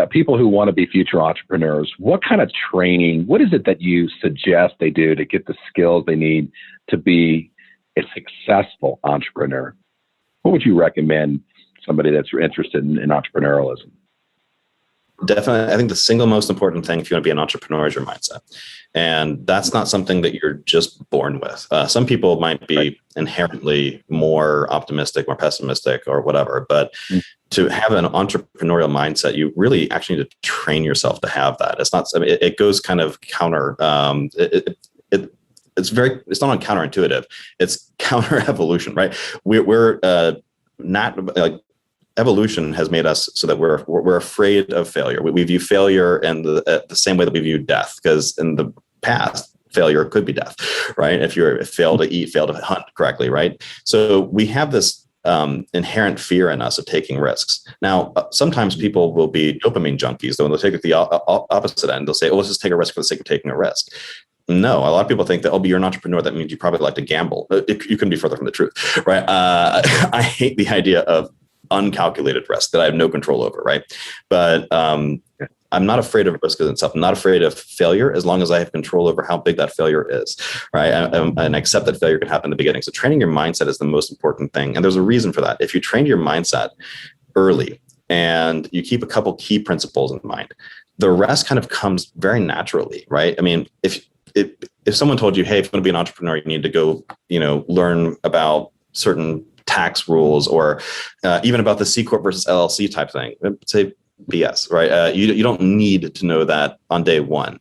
people who want to be future entrepreneurs, what kind of training, what is it that you suggest they do to get the skills they need to be a successful entrepreneur? What would you recommend somebody that's interested in entrepreneurialism? Definitely. I think the single most important thing if you want to be an entrepreneur is your mindset. And that's not something that you're just born with. Some people might be inherently more optimistic, more pessimistic, or whatever. But to have an entrepreneurial mindset, you really actually need to train yourself to have that. It's not, I mean, it goes kind of counter. It's not on counterintuitive. It's counter evolution, right? We're not like, evolution has made us so that we're afraid of failure. We view failure in the same way that we view death, because in the past, failure could be death, right? If you fail to eat, fail to hunt correctly, right? So we have this inherent fear in us of taking risks. Now, sometimes people will be dopamine junkies, though, and they'll take it the opposite end. They'll say, oh, let's just take a risk for the sake of taking a risk. No, a lot of people think that, oh, but you're an entrepreneur. That means you probably like to gamble. You couldn't be further from the truth, right? I hate the idea of uncalculated risk that I have no control over, right? But I'm not afraid of risk itself. I'm not afraid of failure as long as I have control over how big that failure is, right? And I accept that failure can happen in the beginning. So training your mindset is the most important thing. And there's a reason for that. If you train your mindset early and you keep a couple key principles in mind, the rest kind of comes very naturally, right? I mean, if someone told you, hey, if you want to be an entrepreneur, you need to go, learn about certain tax rules or even about the C Corp versus LLC type thing, say BS, right? You don't need to know that on day one.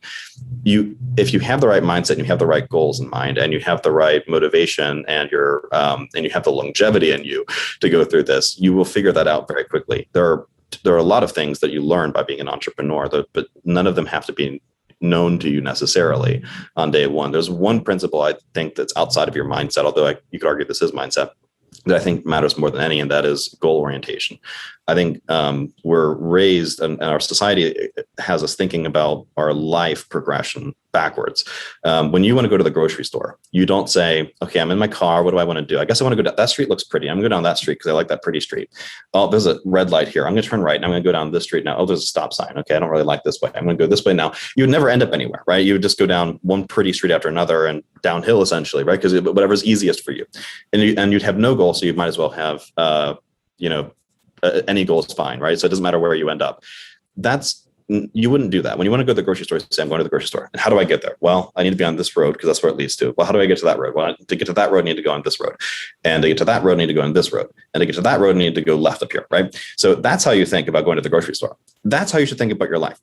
If you have the right mindset and you have the right goals in mind and you have the right motivation and and you have the longevity in you to go through this, you will figure that out very quickly. There are a lot of things that you learn by being an entrepreneur, but none of them have to be known to you necessarily on day one. There's one principle I think that's outside of your mindset, although you could argue this is mindset, that I think matters more than any, and that is goal orientation. I think we're raised, and our society has us thinking about our life progression backwards. When you want to go to the grocery store, you don't say, okay, I'm in my car. What do I want to do? I guess I want to go down that street. Looks pretty. I'm going to go down that street because I like that pretty street. Oh, there's a red light here. I'm going to turn right. And I'm going to go down this street now. Oh, there's a stop sign. Okay, I don't really like this way. I'm going to go this way now. You would never end up anywhere, right? You would just go down one pretty street after another and downhill essentially, right? Because whatever's easiest for you. And you'd have no goal. So you might as well have, any goal is fine, right? So it doesn't matter where you end up. You wouldn't do that. When you want to go to the grocery store, you say, I'm going to the grocery store. And how do I get there? Well, I need to be on this road because that's where it leads to. Well, how do I get to that road? Well, to get to that road, I need to go on this road. And to get to that road, I need to go on this road. And to get to that road, I need to go left up here, right? So that's how you think about going to the grocery store. That's how you should think about your life.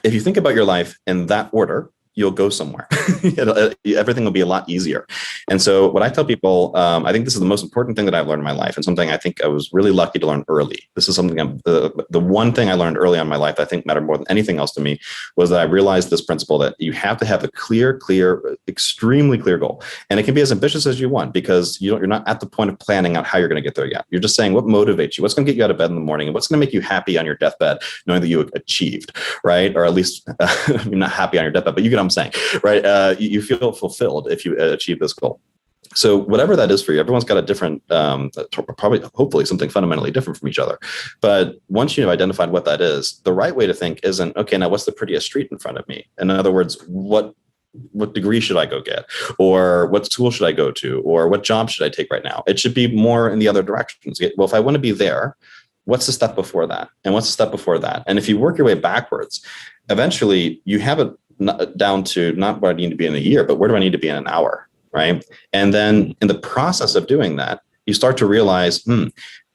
If you think about your life in that order, you'll go somewhere. Everything will be a lot easier. And so what I tell people, I think this is the most important thing that I've learned in my life, and something I think I was really lucky to learn early. This is something the one thing I learned early on in my life that I think mattered more than anything else to me was that I realized this principle that you have to have a clear, extremely clear goal. And it can be as ambitious as you want, because you're not at the point of planning out how you're going to get there yet. You're just saying what motivates you, what's going to get you out of bed in the morning, and what's going to make you happy on your deathbed, knowing that you achieved, right? Or at least you're not happy on your deathbed, but you get what I'm saying, right? You feel fulfilled if you achieve this goal. So whatever that is for you, everyone's got a different, hopefully something fundamentally different from each other. But once you've identified what that is, the right way to think isn't, okay, now what's the prettiest street in front of me? In other words, what degree should I go get? Or what school should I go to? Or what job should I take right now? It should be more in the other directions. Well, if I want to be there, what's the step before that? And what's the step before that? And if you work your way backwards, eventually you have it down to not where I need to be in a year, but where do I need to be in an hour, right? And then in the process of doing that, you start to realize,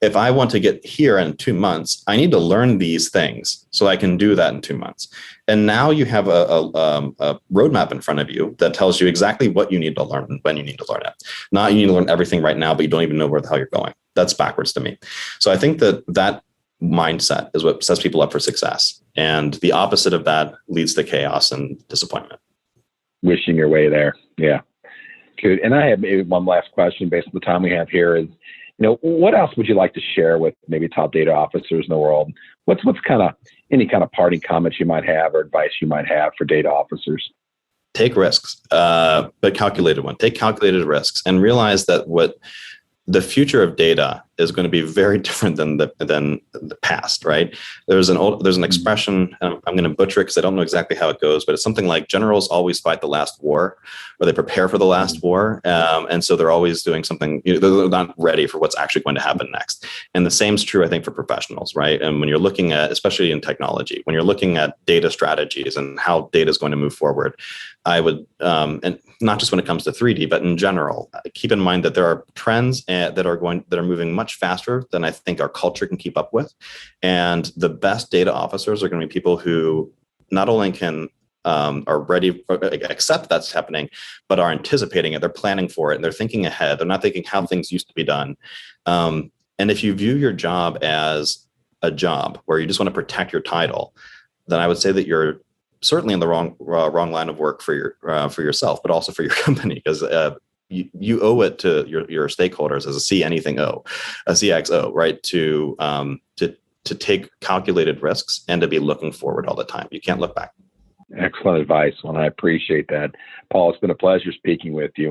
if I want to get here in 2 months, I need to learn these things so I can do that in 2 months. And now you have a roadmap in front of you that tells you exactly what you need to learn and when you need to learn it. Not you need to learn everything right now, but you don't even know where the hell you're going. That's backwards to me. So I think that mindset is what sets people up for success. And the opposite of that leads to chaos and disappointment. Wishing your way there. Yeah. Good. And I have maybe one last question based on the time we have here is, what else would you like to share with maybe top data officers in the world? What's any kind of parting comments you might have or advice you might have for data officers? Take risks, but calculated one. Take calculated risks and realize that what the future of data is going to be very different than the past, right? There's an expression, I'm going to butcher it because I don't know exactly how it goes, but it's something like generals always fight the last war, or they prepare for the last war, and so they're always doing something. They're not ready for what's actually going to happen next. And the same is true, I think, for professionals, right? And when you're looking at, especially in technology, when you're looking at data strategies and how data is going to move forward, I would, and not just when it comes to 3D, but in general, keep in mind that there are trends that are moving much faster than I think our culture can keep up with. And the best data officers are going to be people who not only can are ready, accept that's happening, but are anticipating it. They're planning for it, and they're thinking ahead. They're not thinking how things used to be done. And if you view your job as a job where you just want to protect your title, then I would say that you're certainly in the wrong line of work for yourself, but also for your company, because you owe it to your stakeholders as a CXO, right? To take calculated risks and to be looking forward all the time. You can't look back. Excellent advice. Well, I appreciate that. Paul, it's been a pleasure speaking with you.